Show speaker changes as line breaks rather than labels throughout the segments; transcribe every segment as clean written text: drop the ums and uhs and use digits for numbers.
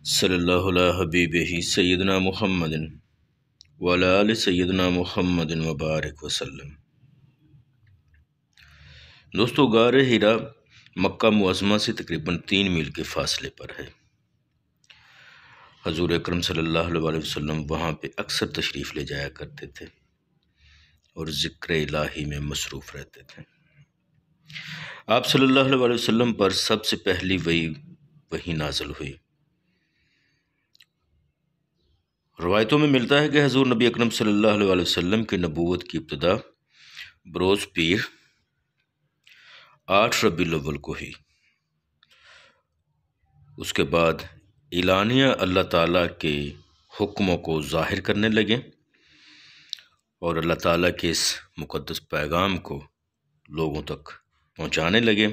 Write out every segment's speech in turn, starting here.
صلی اللہ علیہ حبیبہ سیدنا محمد وعلی آل سیدنا محمد وبارک وسلم۔ دوستو، غار ہرا مکہ معظمہ سے تقریباً 3 میل کے فاصلے پر ہے۔ حضور اکرم صلی اللہ علیہ وسلم وہاں پہ اکثر تشریف لے جایا کرتے تھے اور ذکر الہی میں مصروف رہتے تھے۔ آپ صلی اللہ علیہ وسلم پر سب سے پہلی وحی نازل ہوئی۔ روایتوں میں ملتا ہے کہ حضور نبی اکرم صلی اللہ علیہ وسلم کی نبوت کی ابتدا بروز پیر 8 ربیع الاول کو ہوئی۔ اس کے بعد اعلانیہ اللہ تعالیٰ کے حکموں کو ظاہر کرنے لگے اور اللہ تعالیٰ کے اس مقدس پیغام کو لوگوں تک پہنچانے لگے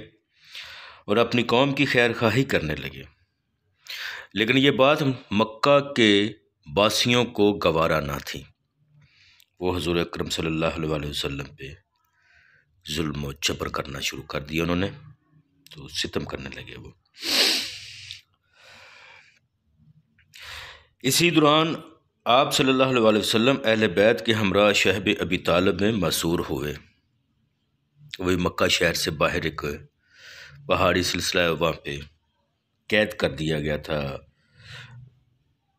اور اپنی قوم کی خیر خواہی کرنے لگے۔ لیکن یہ بات مکہ کے باسیوں کو گوارا نہ تھی۔ وہ حضور اکرم صلی اللہ علیہ وسلم پہ ظلم و جبر کرنا شروع کر دیا انہوں نے، تو ستم کرنے لگے وہ۔ اسی دوران آپ صلی اللہ علیہ وسلم اہل بیت کے ہمراہ شہب ابی طالب میں مسور ہوئے۔ وہی مکہ شہر سے باہر ایک پہاڑی سلسلہ ہے، وہاں پہ قید کر دیا گیا تھا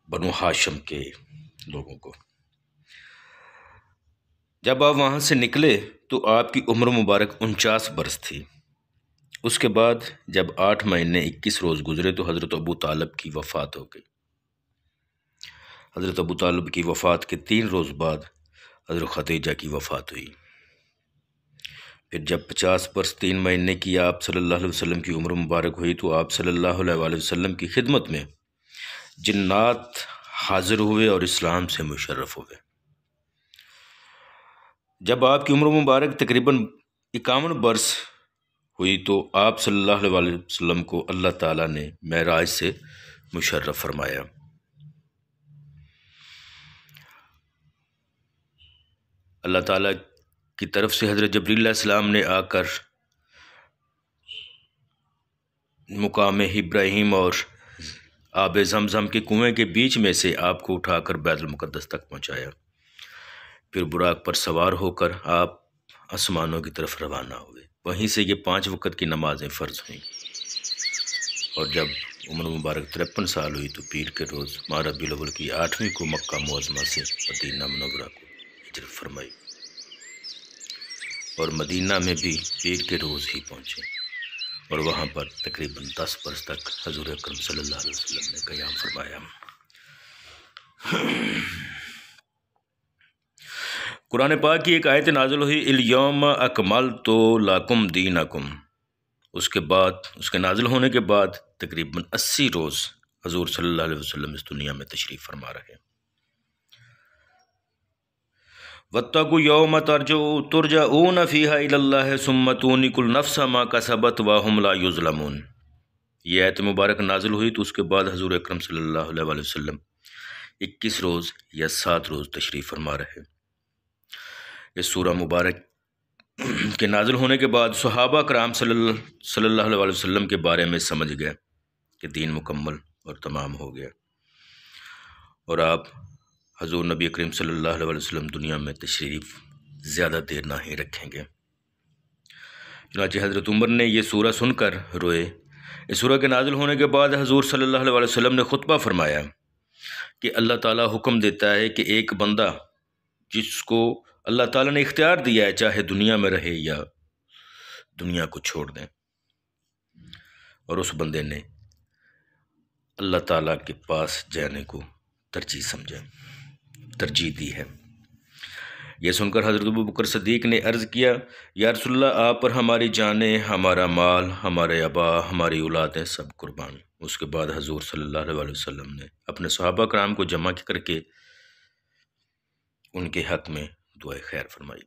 بنو ہاشم کے لوگوں کو۔ جب آپ وہاں سے نکلے تو آپ کی عمر مبارک 49 برس تھی۔ اس کے بعد جب 8 مہینے 21 روز گزرے تو حضرت ابو طالب کی وفات ہو گئی۔ حضرت ابو طالب کی وفات کے 3 روز بعد حضرت خدیجہ کی وفات ہوئی۔ پھر جب 50 برس 3 مہینے کی آپ صلی اللہ علیہ وسلم کی عمر مبارک ہوئی تو آپ صلی اللہ علیہ وسلم کی خدمت میں جنات حاضر ہوئے اور اسلام سے مشرف ہوئے۔ جب آپ کی عمر مبارک تقریباً 51 برس ہوئی تو آپ صلی اللہ علیہ وسلم کو اللہ تعالیٰ نے معراج سے مشرف فرمایا۔ اللہ تعالیٰ کی طرف سے حضرت جبریل علیہ السلام نے آ کر مقام ابراہیم اور آب زمزم کے کنویں کے بیچ میں سے آپ کو اٹھا کر بیت المقدس تک پہنچایا۔ پھر براق پر سوار ہو کر آپ آسمانوں کی طرف روانہ ہوئے۔ وہیں سے یہ 5 وقت کی نمازیں فرض ہوئیں، اور جب عمر مبارک 53 سال ہوئی تو پیر کے روز ماہ ربیع الاول کی 8ویں کو مکہ معظمہ سے مدینہ منورہ کو ہجرت فرمائی، اور مدینہ میں بھی پیر کے روز ہی پہنچے، اور وہاں پر تقریباً 10 برس تک حضور اکرم صلی اللہ علیہ وسلم نے قیام فرمایا۔ قرآن پاک کی ایک آیت نازل ہوئی، الیوم اکملت لکم دینکم۔ اس کے نازل ہونے کے بعد تقریباً 80 روز حضور صلی اللہ علیہ وسلم اس دنیا میں تشریف فرما رہے۔ وَاتَّقُوا يَوْمَ تُرْجَعُونَ فِيهَا إِلَى اللَّهِ ثُمَّ تُوْفَّىٰ كُلُّ نَفْسٍ مَا كَسَبَتْ وَهُمْ لَا يُظْلَمُونَ۔ یہ آیت مبارک نازل ہوئی تو اس کے بعد حضور اکرم صلی اللہ علیہ وسلم 21 روز یا 7 روز تشریف فرما رہے۔ اس سورہ مبارک کے نازل ہونے کے بعد صحابہ کرام صلی اللہ علیہ وسلم کے بارے میں سمجھ گئے کہ دین مکمل اور تمام ہو گیا، اور آپ حضور نبی کریم صلی اللہ علیہ وسلم دنیا میں تشریف زیادہ دیر نہ ہی رکھیں گے۔ چنانچہ حضرت عمر نے یہ سورہ سن کر روئے۔ اس سورہ کے نازل ہونے کے بعد حضور صلی اللہ علیہ وسلم نے خطبہ فرمایا کہ اللہ تعالیٰ حکم دیتا ہے کہ ایک بندہ جس کو اللہ تعالیٰ نے اختیار دیا ہے چاہے دنیا میں رہے یا دنیا کو چھوڑ دیں، اور اس بندے نے اللہ تعالیٰ کے پاس جانے کو ترجیح دی ہے۔ یہ سن کر حضرت ابوبکر صدیق نے عرض کیا، یا رسول اللہ، آپ پر ہماری جانیں، ہمارا مال، ہمارے آبا، ہماری اولادیں سب قربان۔ اس کے بعد حضور صلی اللہ علیہ وسلم نے اپنے صحابہ کرام کو جمع کر کے ان کے حق میں دعائے خیر فرمائی۔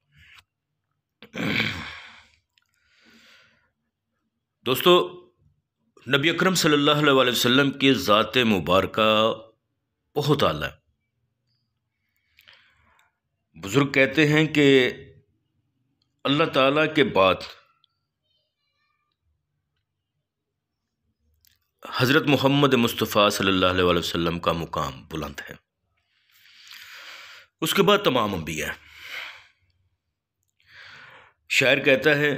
دوستو، نبی اکرم صلی اللہ علیہ وسلم کی ذات مبارکہ بہت اعلیٰ۔ بزرگ کہتے ہیں کہ اللہ تعالیٰ کے بعد حضرت محمد مصطفیٰ صلی اللہ علیہ وسلم کا مقام بلند ہے، اس کے بعد تمام انبیاء۔ شاعر کہتا ہے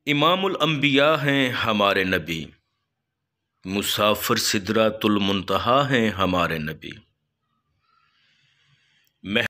امام الانبیاء ہیں ہمارے نبی، مسافر سدرۃ المنتہا ہیں ہمارے نبی۔